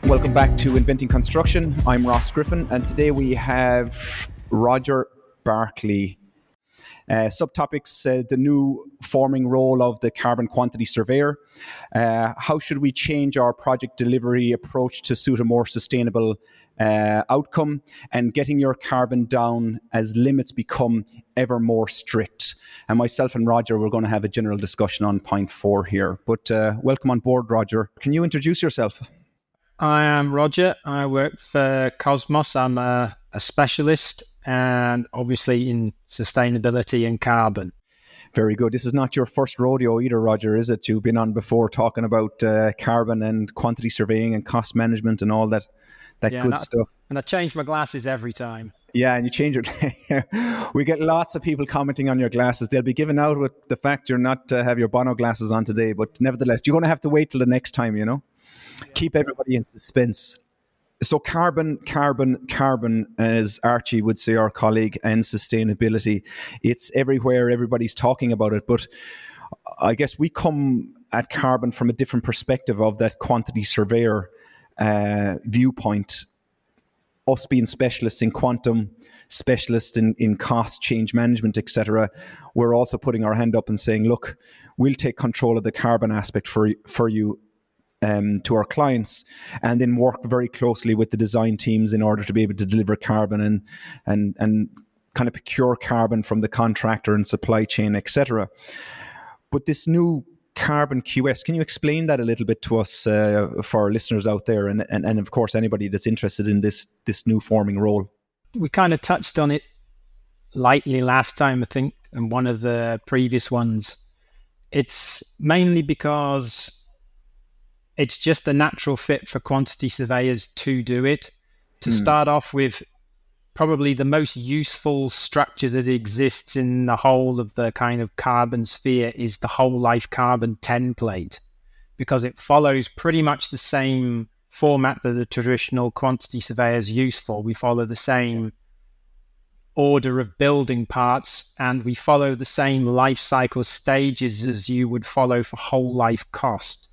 Welcome back to Inventing Construction. I'm Ross Griffin, and today we have Roger Barkley. Subtopics, the new forming role of the Carbon Quantity Surveyor. How should we change our project delivery approach to suit a more sustainable outcome, and getting your carbon down as limits become ever more strict. And myself and Roger, we're going to have a general discussion on point 4 here. But welcome on board, Roger. Can you introduce yourself? I am Roger. I work for KOSMOS. I'm a specialist and obviously in sustainability and carbon. Very good. This is not your first rodeo either, Roger, is it? You've been on before talking about carbon and quantity surveying and cost management and all that good stuff. And I change my glasses every time. Yeah, and you change it. We get lots of people commenting on your glasses. They'll be given out with the fact you're not have your Bono glasses on today, but nevertheless, you're going to have to wait till the next time, you know? Keep everybody in suspense. So carbon, as Archie would say, our colleague, and sustainability. It's everywhere. Everybody's talking about it. But I guess we come at carbon from a different perspective of that quantity surveyor viewpoint. Us being specialists in quantum, specialists in cost, change management, etc., we're also putting our hand up and saying, look, we'll take control of the carbon aspect for you to our clients, and then work very closely with the design teams in order to be able to deliver carbon and kind of procure carbon from the contractor and supply chain, etc. But this new Carbon QS, can you explain that a little bit to us for our listeners out there, and of course anybody that's interested in this new forming role? We kind of touched on it lightly last time, I think, in one of the previous ones. It's mainly because it's just a natural fit for quantity surveyors to do it. To start off with, probably the most useful structure that exists in the whole of the kind of carbon sphere is the whole life carbon template, because it follows pretty much the same format that a traditional quantity surveyor is used for. We follow the same order of building parts, and we follow the same life cycle stages as you would follow for whole life cost.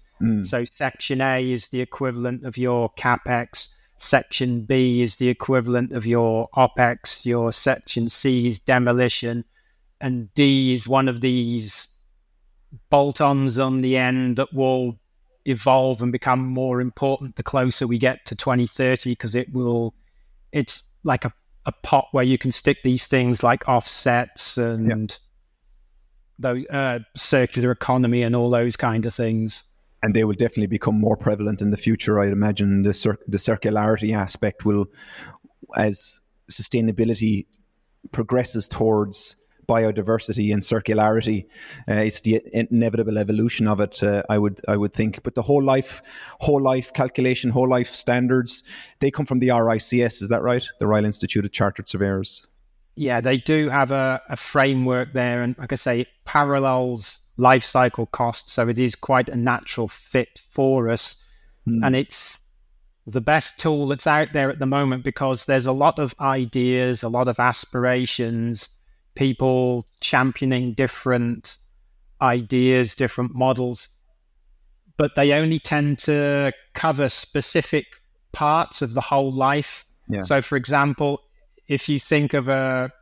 So section A is the equivalent of your CapEx, section B is the equivalent of your OpEx, your section C is demolition, and D is one of these bolt-ons on the end that will evolve and become more important the closer we get to 2030, because it's like a pot where you can stick these things like offsets and those circular economy and all those kind of things. And they will definitely become more prevalent in the future. I'd imagine the circularity aspect will, as sustainability progresses towards biodiversity and circularity, it's the inevitable evolution of it. I would think. But the whole life calculation, whole life standards, they come from the RICS. Is that right? The Royal Institute of Chartered Surveyors. Yeah, they do have a framework there, and like I say, it parallels life cycle costs, so it is quite a natural fit for us. And it's the best tool that's out there at the moment, because there's a lot of ideas, a lot of aspirations, people championing different ideas, different models, but they only tend to cover specific parts of the whole life. So for example, if you think of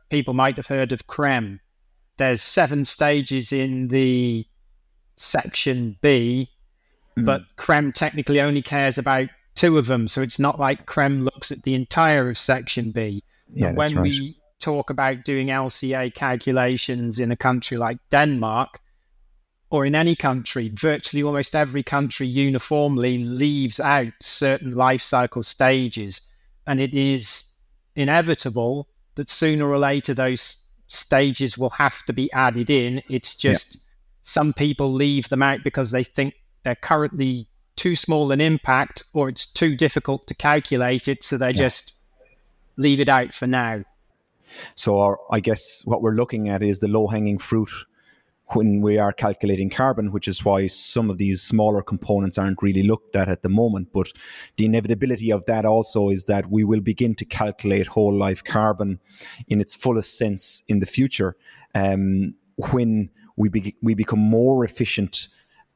people might have heard of CREM. There's 7 stages in the section B, but CREM technically only cares about 2 of them. So it's not like CREM looks at the entire of section B. Yeah, and when we talk about doing LCA calculations in a country like Denmark, or in any country, virtually almost every country uniformly leaves out certain life cycle stages. And it is inevitable that sooner or later those stages will have to be added in. It's just some people leave them out because they think they're currently too small an impact, or it's too difficult to calculate it, so they just leave it out for now. So I guess what we're looking at is the low-hanging fruit when we are calculating carbon, which is why some of these smaller components aren't really looked at the moment. But the inevitability of that also is that we will begin to calculate whole life carbon in its fullest sense in the future, when we become more efficient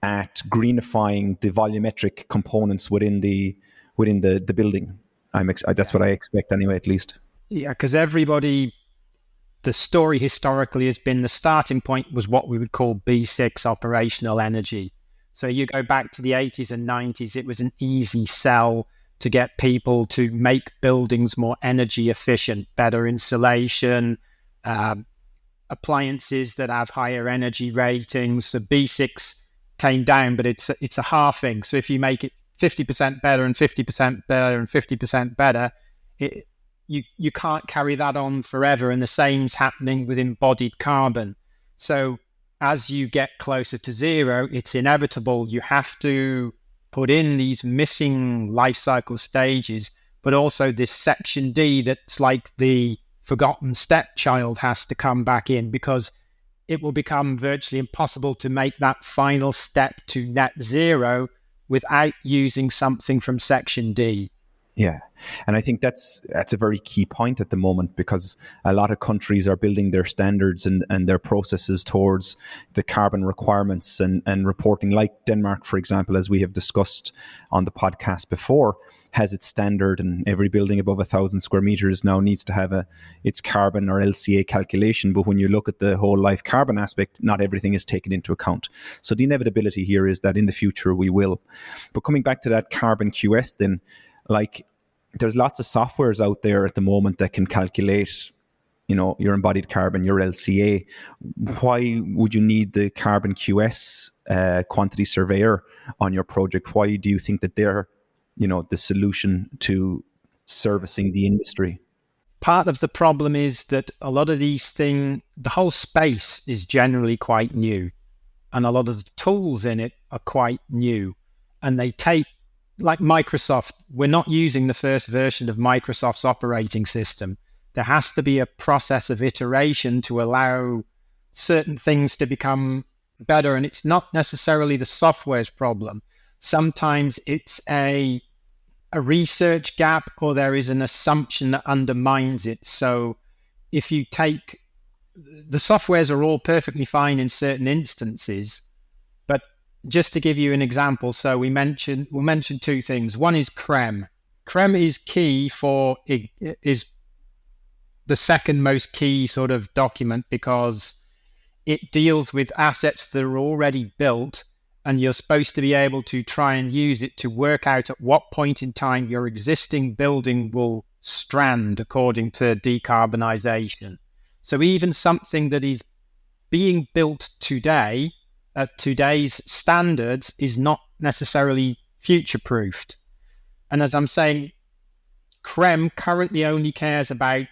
at greenifying the volumetric components within the within the building. That's what I expect anyway, at least. Yeah, because the story historically has been the starting point was what we would call B6 operational energy. So you go back to the 80s and 90s, it was an easy sell to get people to make buildings more energy efficient, better insulation, appliances that have higher energy ratings. So B6 came down, but it's a halving. So if you make it 50% better and 50% better and 50% better, you can't carry that on forever. And the same's happening with embodied carbon. So as you get closer to zero, it's inevitable. You have to put in these missing life cycle stages, but also this section D that's like the forgotten stepchild has to come back in, because it will become virtually impossible to make that final step to net zero without using something from section D. Yeah. And I think that's a very key point at the moment, because a lot of countries are building their standards and their processes towards the carbon requirements and reporting, like Denmark, for example, as we have discussed on the podcast before, has its standard, and every building above 1,000 square meters now needs to have its carbon or LCA calculation. But when you look at the whole life carbon aspect, not everything is taken into account. So the inevitability here is that in the future we will. But coming back to that carbon QS then, like, there's lots of softwares out there at the moment that can calculate, your embodied carbon, your LCA. Why would you need the Carbon QS quantity surveyor on your project? Why do you think that they're, the solution to servicing the industry? Part of the problem is that a lot of these things, the whole space is generally quite new, and a lot of the tools in it are quite new, and they take, like Microsoft, we're not using the first version of Microsoft's operating system. There has to be a process of iteration to allow certain things to become better. And it's not necessarily the software's problem. Sometimes it's a research gap, or there is an assumption that undermines it. So if you take, the softwares are all perfectly fine in certain instances, but just to give you an example, so we'll mention two things. One is CREM. CREM is key is the second most key sort of document, because it deals with assets that are already built, and you're supposed to be able to try and use it to work out at what point in time your existing building will strand according to decarbonisation. So even something that is being built today at today's standards is not necessarily future-proofed. And as I'm saying, CREM currently only cares about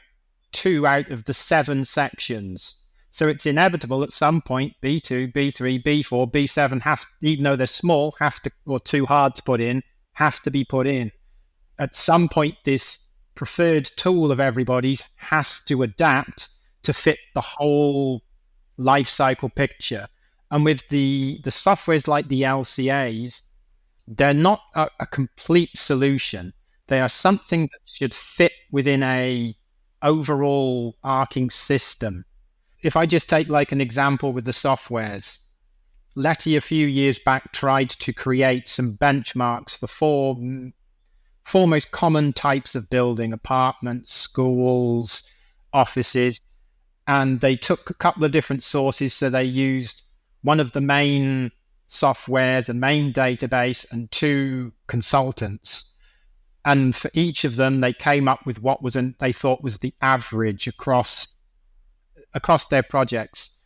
2 out of the 7 sections. So it's inevitable at some point B2, B3, B4, B7 even though they're small, or too hard to put in, have to be put in. At some point, this preferred tool of everybody's has to adapt to fit the whole life cycle picture. And with the softwares like the LCAs, they're not a complete solution. They are something that should fit within a overall arcing system. If I just take like an example with the softwares, Letty a few years back tried to create some benchmarks for four most common types of building: apartments, schools, offices. And they took a couple of different sources. So they used one of the main softwares, a main database, and 2 consultants. And for each of them, they came up with what they thought was the average across their projects.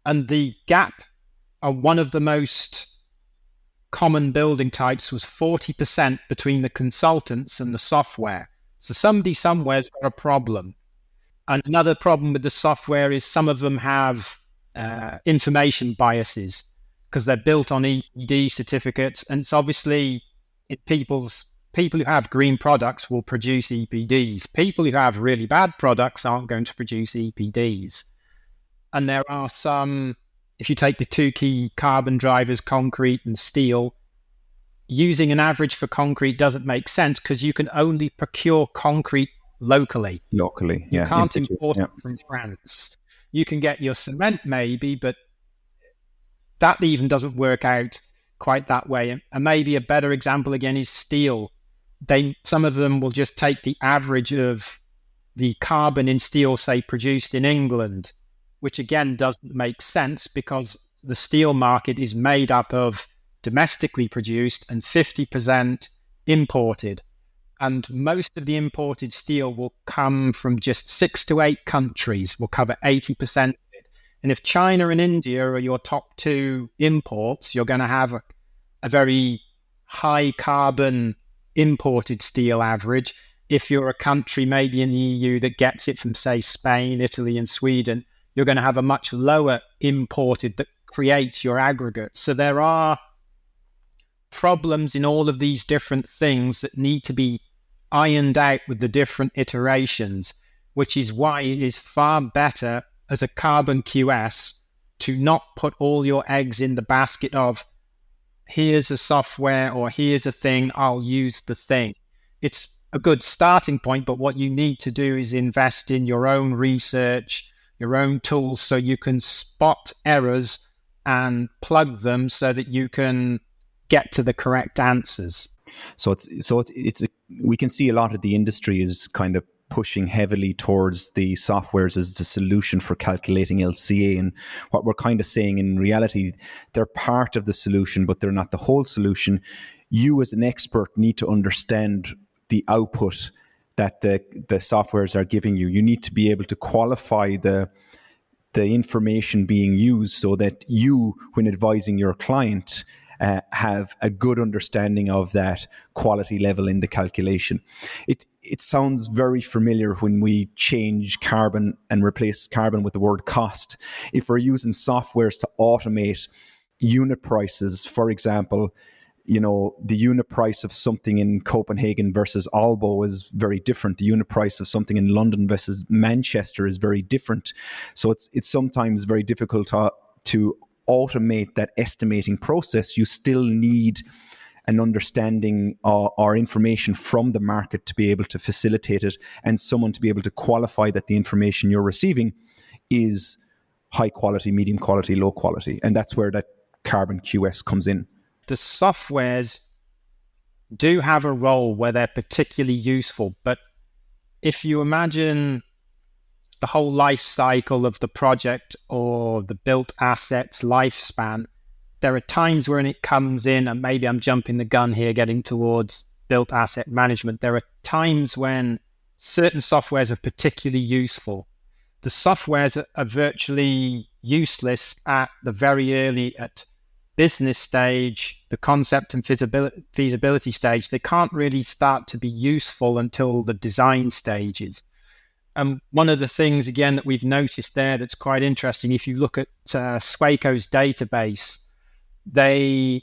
And the gap on one of the most common building types was 40% between the consultants and the software. So somebody somewhere's got a problem. And another problem with the software is some of them have information biases, because they're built on EPD certificates, and it's obviously people who have green products will produce EPDs. People who have really bad products aren't going to produce EPDs. And there are some, if you take the 2 key carbon drivers, concrete and steel, using an average for concrete doesn't make sense, because you can only procure concrete locally. Yeah. You can't import it from France. You can get your cement maybe, but that even doesn't work out quite that way. And maybe a better example again is steel. some of them will just take the average of the carbon in steel, say, produced in England, which again doesn't make sense because the steel market is made up of domestically produced and 50% imported. And most of the imported steel will come from just 6 to 8 countries, will cover 80% of it. And if China and India are your top 2 imports, you're going to have a very high carbon imported steel average. If you're a country maybe in the EU that gets it from, say, Spain, Italy, and Sweden, you're going to have a much lower imported that creates your aggregate. So there are problems in all of these different things that need to be ironed out with the different iterations, which is why it is far better as a carbon QS to not put all your eggs in the basket of here's a software or here's a thing, I'll use the thing. It's a good starting point, but what you need to do is invest in your own research, your own tools, so you can spot errors and plug them so that you can get to the correct answers. So we can see a lot of the industry is kind of pushing heavily towards the softwares as the solution for calculating LCA. And what we're kind of saying in reality, they're part of the solution, but they're not the whole solution. You as an expert need to understand the output that the softwares are giving you. You need to be able to qualify the information being used so that you, when advising your client, have a good understanding of that quality level in the calculation. It sounds very familiar when we change carbon and replace carbon with the word cost. If we're using softwares to automate unit prices, for example, the unit price of something in Copenhagen versus Aalborg is very different. The unit price of something in London versus Manchester is very different. So it's sometimes very difficult to automate that estimating process. You still need an understanding or information from the market to be able to facilitate it, and someone to be able to qualify that the information you're receiving is high quality, medium quality, low quality. And that's where that Carbon QS comes in. The softwares do have a role where they're particularly useful, but if you imagine the whole life cycle of the project or the built asset's lifespan, there are times when it comes in, and maybe I'm jumping the gun here getting towards built asset management. There are times when certain softwares are particularly useful. The softwares are virtually useless at the very early, at business stage, the concept and feasibility stage. They can't really start to be useful until the design stages. One of the things, again, that we've noticed there that's quite interesting, if you look at Sweco's database, they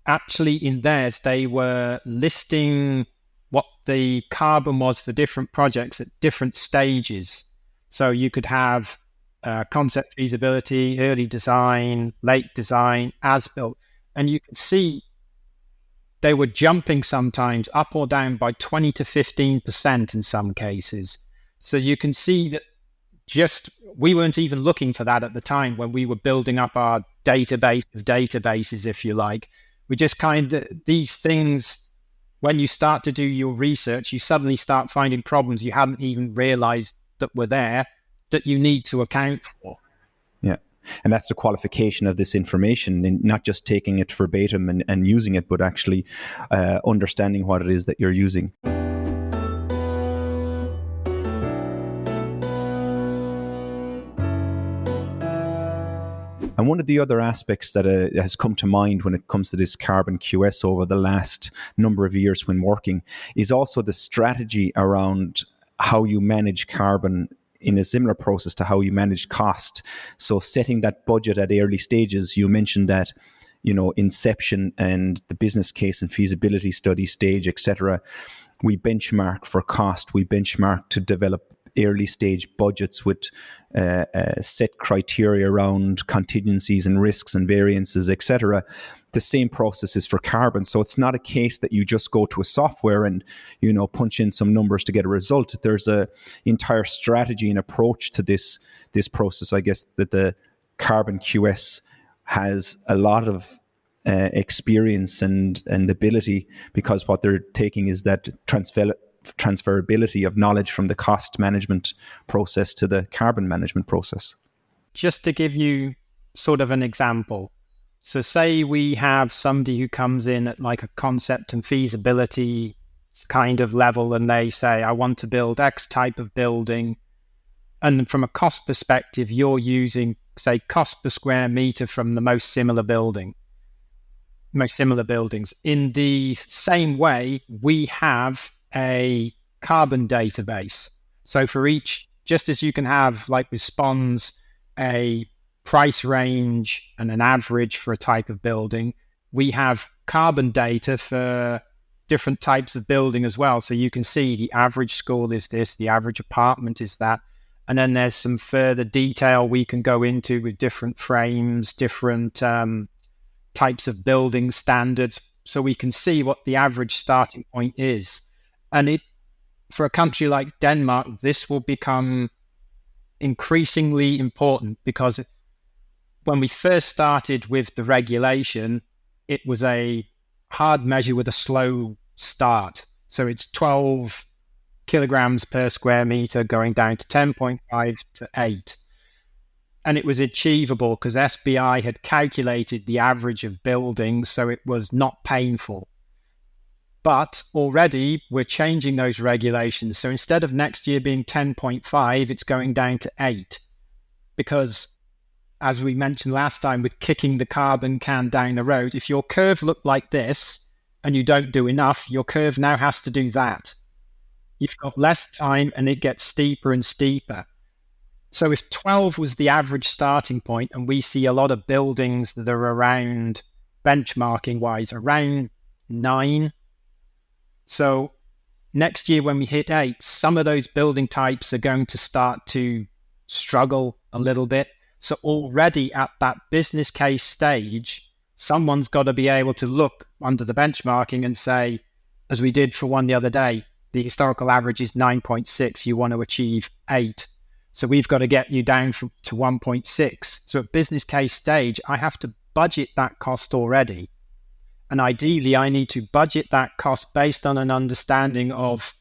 actually, in theirs, they were listing what the carbon was for different projects at different stages. So you could have concept feasibility, early design, late design, as-built. And you can see they were jumping sometimes up or down by 20 to 15% in some cases. So you can see that we weren't even looking for that at the time when we were building up our database of databases, if you like. We just these things, when you start to do your research, you suddenly start finding problems you hadn't even realized that were there that you need to account for. Yeah. And that's the qualification of this information, and not just taking it verbatim and using it, but actually understanding what it is that you're using. And one of the other aspects that has come to mind when it comes to this Carbon QS over the last number of years when working is also the strategy around how you manage carbon in a similar process to how you manage cost. So setting that budget at early stages, you mentioned that, inception and the business case and feasibility study stage, etc. We benchmark for cost. We benchmark to develop early stage budgets with set criteria around contingencies and risks and variances, etc. The same process is for carbon. So it's not a case that you just go to a software and punch in some numbers to get a result. There's a entire strategy and approach to this process. I guess that the Carbon QS has a lot of experience and ability, because what they're taking is that transferability of knowledge from the cost management process to the carbon management process. Just to give you sort of an example. So say we have somebody who comes in at like a concept and feasibility kind of level, and they say, I want to build X type of building. And from a cost perspective, you're using, say, cost per square meter from the most similar buildings. In the same way, we have a carbon database. So for each, just as you can have, like with SPONS, a price range and an average for a type of building, we have carbon data for different types of building as well. So you can see the average school is this, the average apartment is that. And then there's some further detail we can go into with different frames, different types of building standards. So we can see what the average starting point is. And for a country like Denmark, this will become increasingly important, because when we first started with the regulation, it was a hard measure with a slow start. So it's 12 kilograms per square meter going down to 10.5 to 8. And it was achievable because SBI had calculated the average of buildings, so it was not painful. But already we're changing those regulations. So instead of next year being 10.5, it's going down to 8. Because, as we mentioned last time, with kicking the carbon can down the road, if your curve looked like this and you don't do enough, your curve now has to do that. You've got less time and it gets steeper and steeper. So if 12 was the average starting point, and we see a lot of buildings that are around, benchmarking wise, around 9. So next year when we hit 8, some of those building types are going to start to struggle a little bit. So already at that business case stage, someone's got to be able to look under the benchmarking and say, as we did for one the other day, the historical average is 9.6. You want to achieve 8. So we've got to get you down to 1.6. So at business case stage, I have to budget that cost already. And ideally, I need to budget that cost based on an understanding of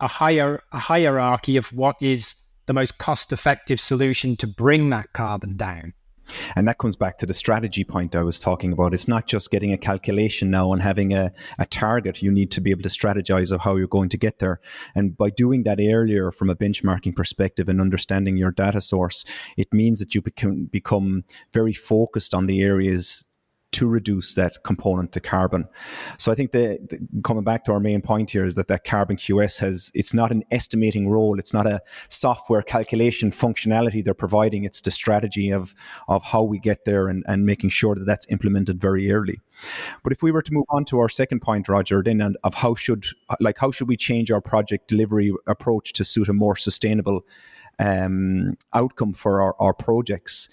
a hierarchy of what is the most cost-effective solution to bring that carbon down. And that comes back to the strategy point I was talking about. It's not just getting a calculation now and having a target. You need to be able to strategize of how you're going to get there. And by doing that earlier from a benchmarking perspective and understanding your data source, it means that you become very focused on the areas to reduce that component to carbon. So I think coming back to our main point here is that Carbon QS it's not an estimating role. It's not a software calculation functionality they're providing. It's the strategy of how we get there and making sure that that's implemented very early. But if we were to move on to our second point, Roger, then of how should we change our project delivery approach to suit a more sustainable outcome for our projects.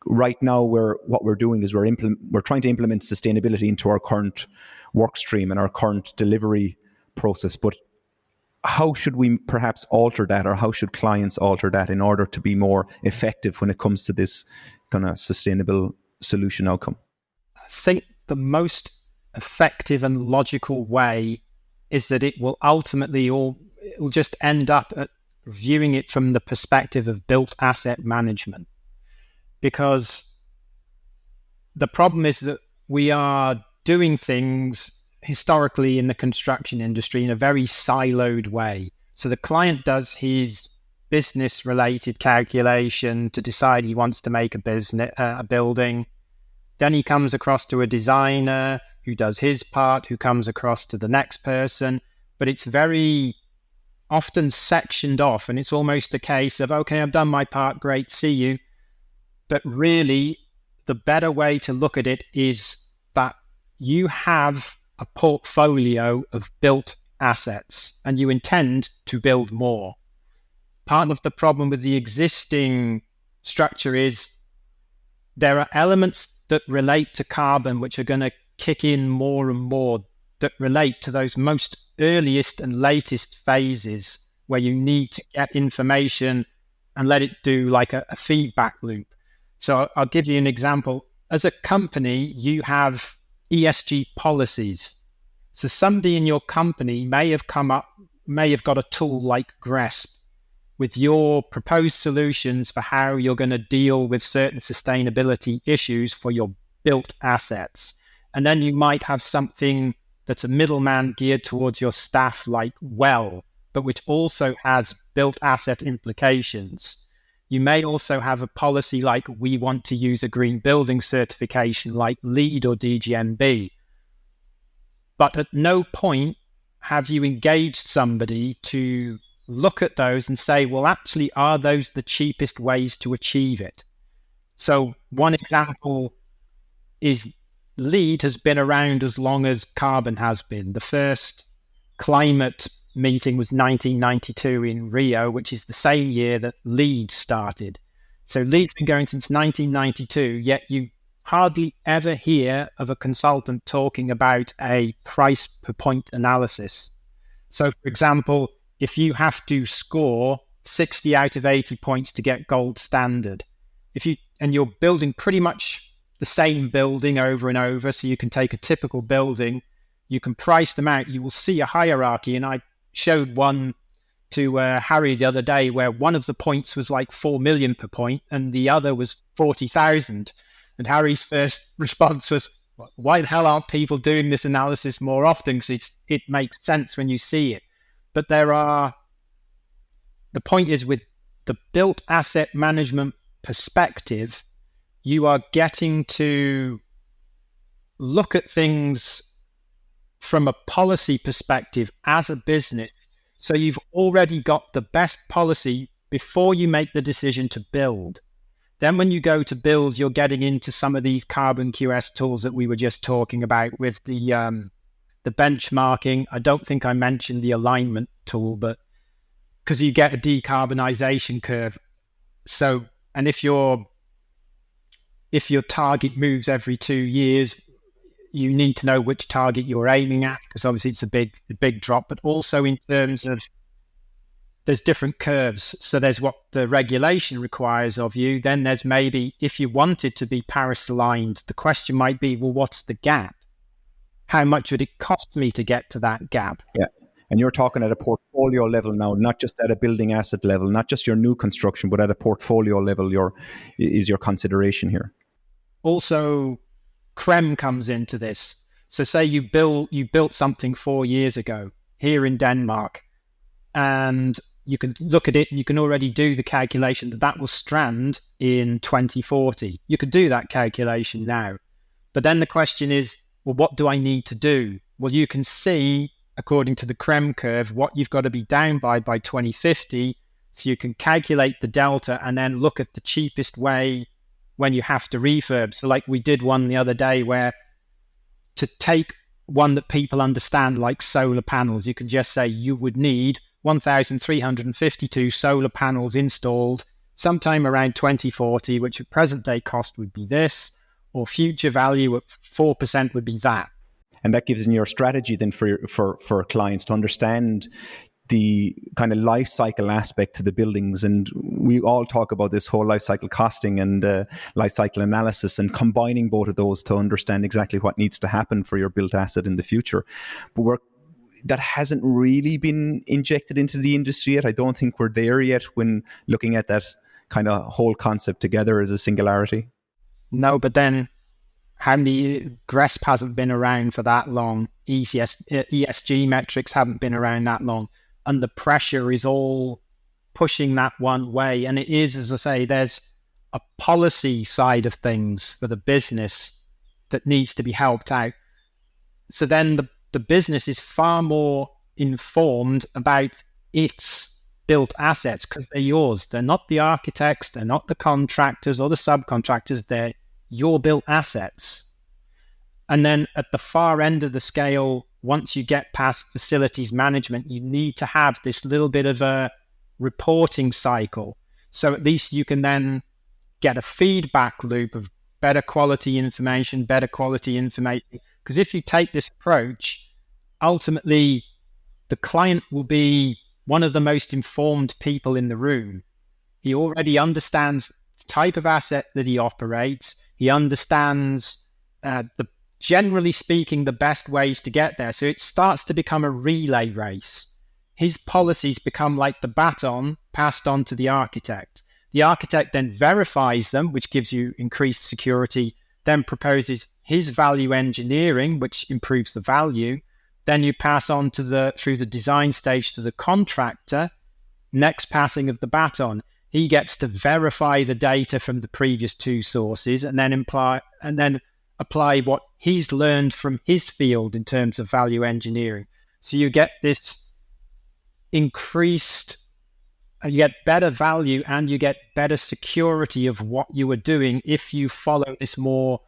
Right now, what we're doing is we're trying to implement sustainability into our current work stream and our current delivery process. But how should we perhaps alter that, or how should clients alter that in order to be more effective when it comes to this kind of sustainable solution outcome? I think the most effective and logical way is that it will ultimately, or it will just end up at viewing it from the perspective of built asset management. Because the problem is that we are doing things historically in the construction industry in a very siloed way. So the client does his business-related calculation to decide he wants to make a building. Then he comes across to a designer who does his part, who comes across to the next person. But it's very often sectioned off, and it's almost a case of, okay, I've done my part, great, see you. But really, the better way to look at it is that you have a portfolio of built assets and you intend to build more. Part of the problem with the existing structure is there are elements that relate to carbon which are going to kick in more and more, that relate to those most earliest and latest phases where you need to get information and let it do like a feedback loop. So I'll give you an example. as a company, you have ESG policies. So somebody in your company may have got a tool like Grasp with your proposed solutions for how you're going to deal with certain sustainability issues for your built assets. And then you might have something that's a middleman geared towards your staff like Well, but which also has built asset implications. You may also have a policy like we want to use a green building certification like LEED or DGNB. But at no point have you engaged somebody to look at those and say, well, actually, are those the cheapest ways to achieve it? So one example is LEED has been around as long as carbon has been. The first climate meeting was 1992 in Rio, which is the same year that LEED started. So LEED's been going since 1992, yet you hardly ever hear of a consultant talking about a price per point analysis. So, for example, if you have to score 60 out of 80 points to get gold standard, and you're building pretty much the same building over and over, so you can take a typical building, you can price them out, you will see a hierarchy. And I showed one to Harry the other day where one of the points was like 4 million per point and the other was 40,000. And Harry's first response was, why the hell aren't people doing this analysis more often? Because it makes sense when you see it. But the point is, with the built asset management perspective, you are getting to look at things from a policy perspective as a business. So you've already got the best policy before you make the decision to build. Then when you go to build, you're getting into some of these carbon QS tools that we were just talking about with the benchmarking. I don't think I mentioned the alignment tool, but because you get a decarbonization curve. So, and if your target moves every 2 years, you need to know which target you're aiming at, because obviously it's a big drop, but also in terms of there's different curves. So there's what the regulation requires of you. Then there's maybe, if you wanted to be Paris aligned, the question might be, well, what's the gap? How much would it cost me to get to that gap? Yeah. And you're talking at a portfolio level now, not just at a building asset level, not just your new construction, but at a portfolio level, is your consideration here. Also, CREM comes into this. So say you built something 4 years ago here in Denmark, and you can look at it and you can already do the calculation that will strand in 2040. You could do that calculation now. But then the question is, well, what do I need to do? Well, you can see, according to the CREM curve, what you've got to be down by 2050. So you can calculate the delta and then look at the cheapest way when you have to refurb. So like we did one the other day where to take one that people understand, like solar panels, you can just say you would need 1,352 solar panels installed sometime around 2040, which at present day cost would be this, or future value at 4% would be that. And that gives in your strategy then for clients to understand the kind of life cycle aspect to the buildings. And we all talk about this whole life cycle costing and life cycle analysis, and combining both of those to understand exactly what needs to happen for your built asset in the future. But that hasn't really been injected into the industry yet. I don't think we're there yet when looking at that kind of whole concept together as a singularity. No, but then GRESP hasn't been around for that long. ESG metrics haven't been around that long. And the pressure is all pushing that one way. And it is, as I say, there's a policy side of things for the business that needs to be helped out. So then the business is far more informed about its built assets because they're yours. They're not the architects, they're not the contractors or the subcontractors, they're your built assets. And then at the far end of the scale, once you get past facilities management, you need to have this little bit of a reporting cycle. So at least you can then get a feedback loop of better quality information. Because if you take this approach, ultimately the client will be one of the most informed people in the room. He already understands the type of asset that he operates. He understands generally speaking, the best ways to get there. So it starts to become a relay race. His policies become like the baton passed on to the architect. The architect then verifies them, which gives you increased security, then proposes his value engineering, which improves the value. Then you pass on through the design stage to the contractor, next passing of the baton. He gets to verify the data from the previous two sources and then apply what he's learned from his field in terms of value engineering. So you get this increased, you get better value and you get better security of what you are doing if you follow this more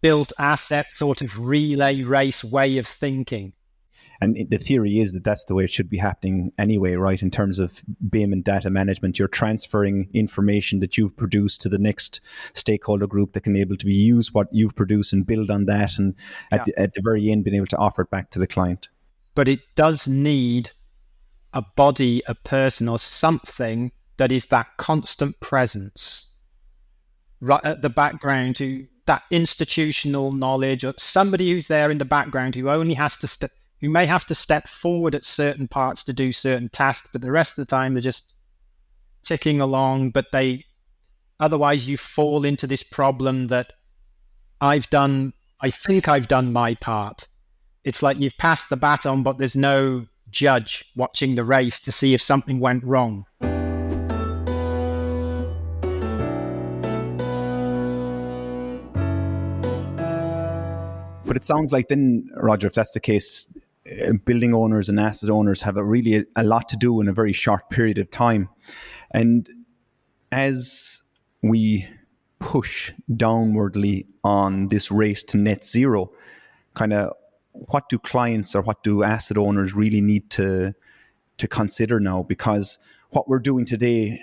built asset sort of relay race way of thinking. And the theory is that that's the way it should be happening anyway, right? In terms of BIM and data management, you're transferring information that you've produced to the next stakeholder group that can be able to use what you've produced and build on that. And at the very end, being able to offer it back to the client. But it does need a body, a person or something that is that constant presence right at the background, that institutional knowledge, or somebody who's there in the background who only has to who may have to step forward at certain parts to do certain tasks, but the rest of the time they're just ticking along. But otherwise you fall into this problem that I think I've done my part. It's like you've passed the baton, but there's no judge watching the race to see if something went wrong. But it sounds like then, Roger, if that's the case, building owners and asset owners have a lot to do in a very short period of time. And as we push downwardly on this race to net zero, kind of what do clients or what do asset owners really need to consider now? Because what we're doing today,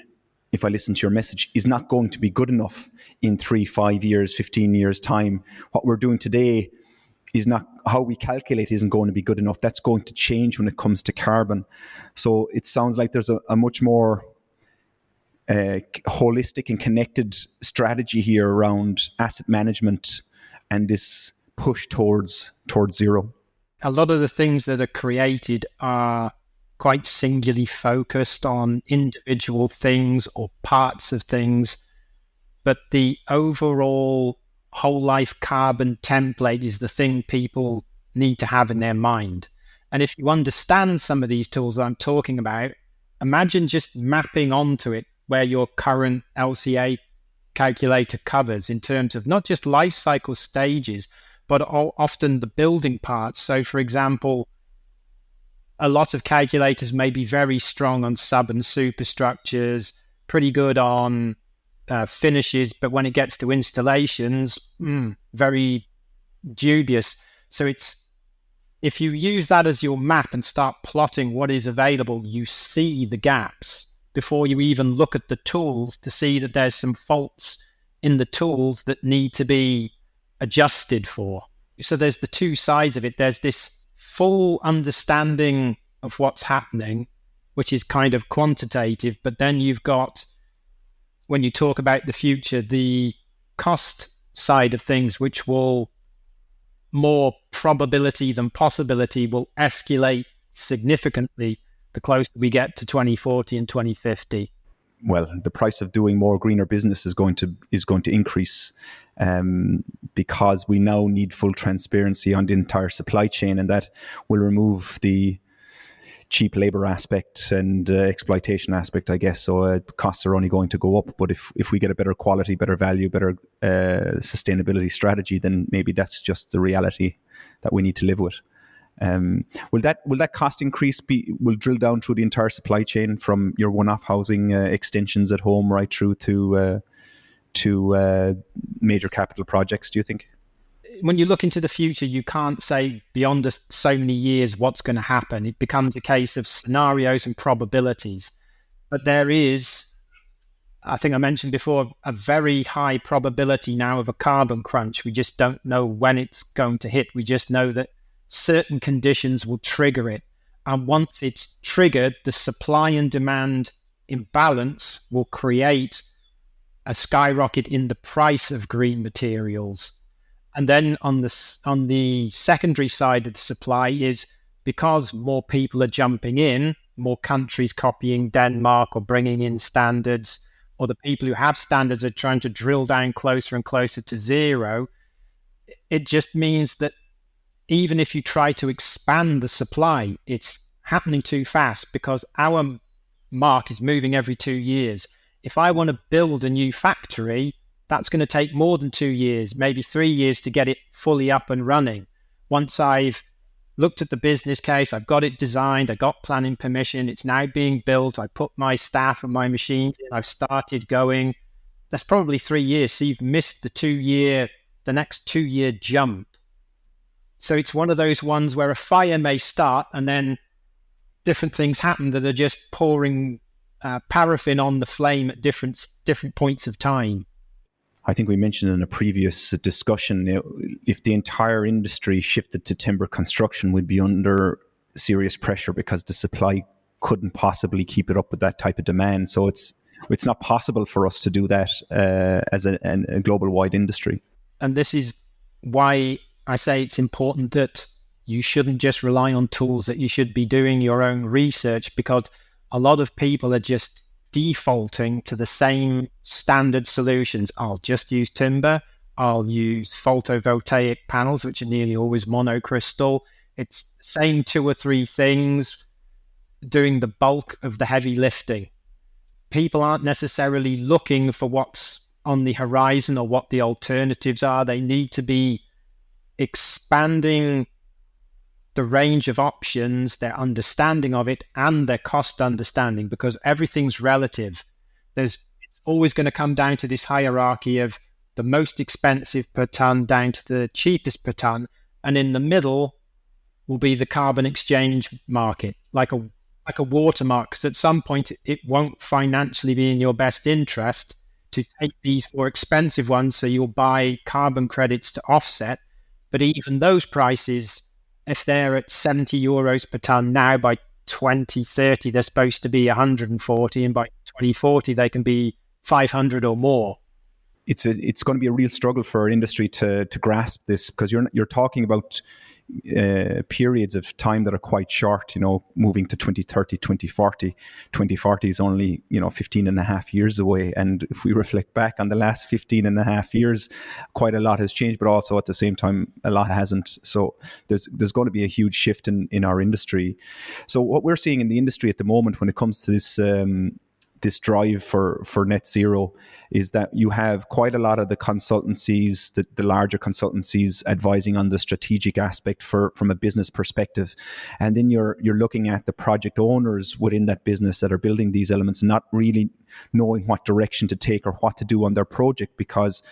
if I listen to your message, is not going to be good enough in 3, 5 years, 15 years time. What we're doing today is not, how we calculate isn't going to be good enough. That's going to change when it comes to carbon. So it sounds like there's a much more holistic and connected strategy here around asset management and this push towards zero. A lot of the things that are created are quite singularly focused on individual things or parts of things, but the overall whole life carbon template is the thing people need to have in their mind. And if you understand some of these tools that I'm talking about, imagine just mapping onto it where your current LCA calculator covers in terms of not just life cycle stages, but often the building parts. So for example, a lot of calculators may be very strong on sub and superstructures, pretty good on finishes, but when it gets to installations, very dubious. So if you use that as your map and start plotting what is available, you see the gaps before you even look at the tools to see that there's some faults in the tools that need to be adjusted for. So there's the two sides of it. There's this full understanding of what's happening, which is kind of quantitative, but then you've got, when you talk about the future, the cost side of things, which will more probability than possibility will escalate significantly the closer we get to 2040 and 2050. Well, the price of doing more greener business is going to increase because we now need full transparency on the entire supply chain, and that will remove the cheap labor aspect and exploitation aspect, I guess. So costs are only going to go up. But if we get a better quality, better value, better sustainability strategy, then maybe that's just the reality that we need to live with. Will that cost increase will drill down through the entire supply chain from your one-off housing extensions at home right through to major capital projects, do you think? When you look into the future, you can't say beyond so many years what's going to happen. It becomes a case of scenarios and probabilities. But there is, I think I mentioned before, a very high probability now of a carbon crunch. We just don't know when it's going to hit. We just know that certain conditions will trigger it. And once it's triggered, the supply and demand imbalance will create a skyrocket in the price of green materials. And then on the secondary side of the supply is because more people are jumping in, more countries copying Denmark or bringing in standards, or the people who have standards are trying to drill down closer and closer to zero. It just means that even if you try to expand the supply, it's happening too fast because our mark is moving every 2 years. If I want to build a new factory, that's going to take more than 2 years, maybe 3 years to get it fully up and running. Once I've looked at the business case, I've got it designed, I got planning permission, it's now being built, I put my staff and my machines in, I've started going. That's probably 3 years. So you've missed the next 2 year jump. So it's one of those ones where a fire may start and then different things happen that are just pouring paraffin on the flame at different points of time. I think we mentioned in a previous discussion, if the entire industry shifted to timber construction, we'd be under serious pressure because the supply couldn't possibly keep it up with that type of demand. So it's not possible for us to do that as a global-wide industry. And this is why I say it's important that you shouldn't just rely on tools, that you should be doing your own research, because a lot of people are just defaulting to the same standard solutions. I'll just use timber. I'll use photovoltaic panels, which are nearly always monocrystal. It's the same 2 or 3 things doing the bulk of the heavy lifting. People aren't necessarily looking for what's on the horizon or what the alternatives are. They need to be expanding the range of options, their understanding of it, and their cost understanding, because everything's relative. It's always going to come down to this hierarchy of the most expensive per ton down to the cheapest per ton, and in the middle will be the carbon exchange market, like a watermark, because at some point it won't financially be in your best interest to take these more expensive ones, so you'll buy carbon credits to offset. But even those prices, if they're at 70 euros per ton now, by 2030 they're supposed to be 140, and by 2040 they can be 500 or more. It's going to be a real struggle for our industry to grasp this, because you're talking about periods of time that are quite short, moving to 2030, 2040. 2040 is only, 15 and a half years away. And if we reflect back on the last 15 and a half years, quite a lot has changed, but also at the same time, a lot hasn't. So there's going to be a huge shift in our industry. So what we're seeing in the industry at the moment when it comes to this drive for net zero is that you have quite a lot of the consultancies, the larger consultancies, advising on the strategic aspect from a business perspective. And then you're looking at the project owners within that business that are building these elements, not really knowing what direction to take or what to do on their project, because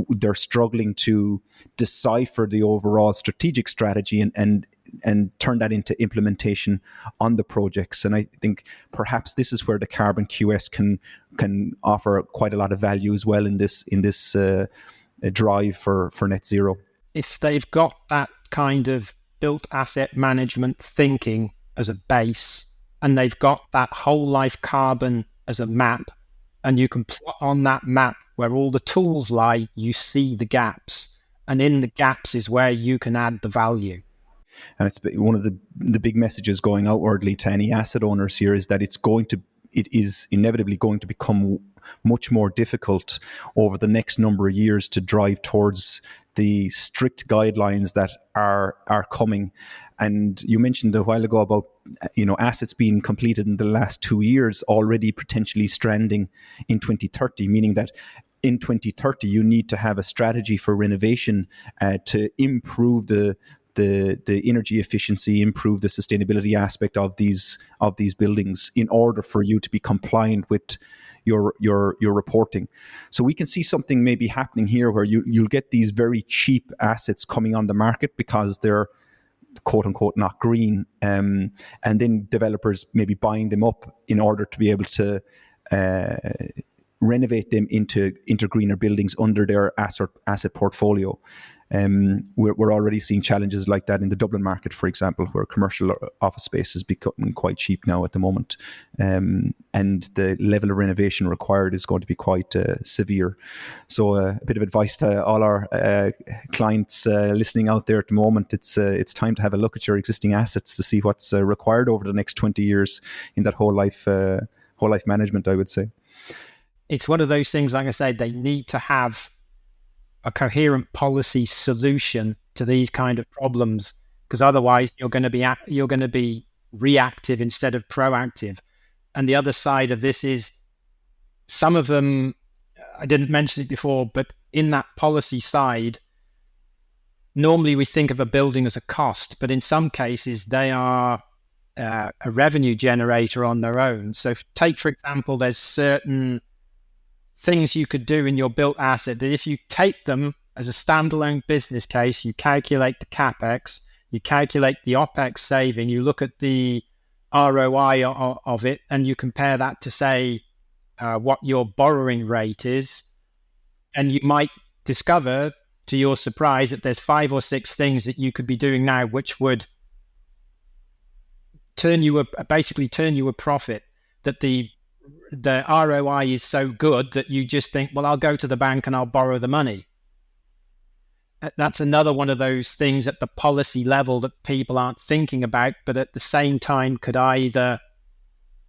they're struggling to decipher the overall strategic strategy and turn that into implementation on the projects. And I think perhaps this is where the Carbon QS can offer quite a lot of value as well in this drive for net zero. If they've got that kind of built asset management thinking as a base, and they've got that whole life carbon as a map, and you can plot on that map where all the tools lie, you see the gaps, and in the gaps is where you can add the value. And it's one of the big messages going outwardly to any asset owners here is that it is inevitably going to become much more difficult over the next number of years to drive towards the strict guidelines that are coming. And you mentioned a while ago about assets being completed in the last 2 years already potentially stranding in 2030, meaning that in 2030 you need to have a strategy for renovation to improve the energy efficiency, improve the sustainability aspect of these buildings in order for you to be compliant with your reporting. So we can see something maybe happening here where you'll get these very cheap assets coming on the market because they're quote unquote not green, and then developers maybe buying them up in order to be able to renovate them into greener buildings under their asset portfolio. We're already seeing challenges like that in the Dublin market, for example, where commercial office space is becoming quite cheap now at the moment. and the level of renovation required is going to be quite severe. So a bit of advice to all our clients listening out there at the moment: it's time to have a look at your existing assets to see what's required over the next 20 years in that whole life management, I would say. It's one of those things, like I said, they need to have a coherent policy solution to these kind of problems, because otherwise you're going to be reactive instead of proactive. And the other side of this is, some of them, I didn't mention it before, but in that policy side, normally we think of a building as a cost, but in some cases they are a revenue generator on their own. So take, for example, there's certain things you could do in your built asset that if you take them as a standalone business case, you calculate the CapEx, you calculate the OpEx saving, you look at the ROI of it, and you compare that to, say, what your borrowing rate is, and you might discover, to your surprise, that there's 5 or 6 things that you could be doing now which would basically turn you a profit, that the ROI is so good that you just think, well, I'll go to the bank and I'll borrow the money. That's another one of those things at the policy level that people aren't thinking about, but at the same time could either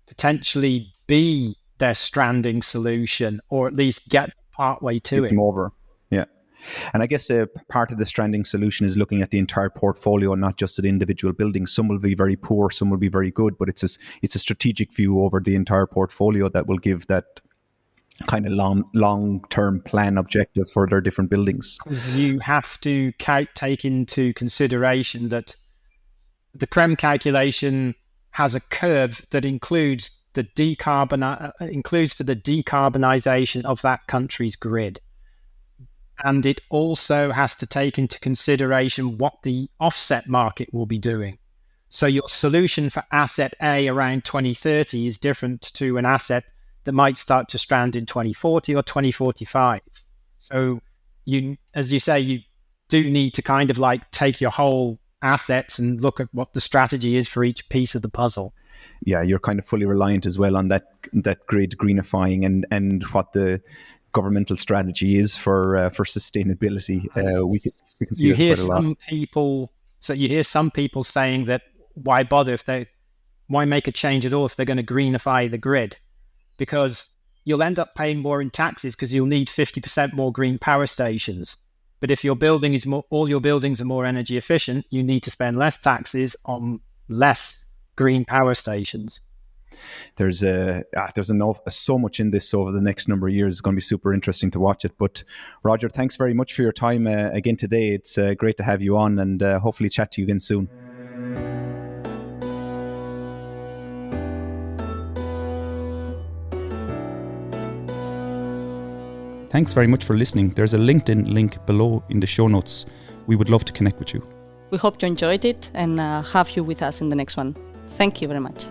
potentially be their stranding solution, or at least get partway to it. Them over. Yeah. And I guess part of the stranding solution is looking at the entire portfolio, not just at individual buildings. Some will be very poor, some will be very good, but it's a strategic view over the entire portfolio that will give that kind of long-term plan objective for their different buildings. You have to take into consideration that the CREM calculation has a curve that includes for the decarbonisation of that country's grid. And it also has to take into consideration what the offset market will be doing. So your solution for asset A around 2030 is different to an asset that might start to strand in 2040 or 2045. So you, as you say, you do need to kind of like take your whole assets and look at what the strategy is for each piece of the puzzle. Yeah, you're kind of fully reliant as well on that grid greenifying and what the governmental strategy is for sustainability. We can see you hear some people. So you hear some people saying that why bother why make a change at all if they're going to greenify the grid? Because you'll end up paying more in taxes because you'll need 50% more green power stations. But if your building is all your buildings are more energy efficient, you need to spend less taxes on less green power stations. There's so much in this over the next number of years. It's going to be super interesting to watch it. But Roger, thanks very much for your time again today. It's great to have you on, and hopefully chat to you again soon. Thanks very much for listening. There's a LinkedIn link below in the show notes. We would love to connect with you. We hope you enjoyed it and have you with us in the next one. Thank you very much.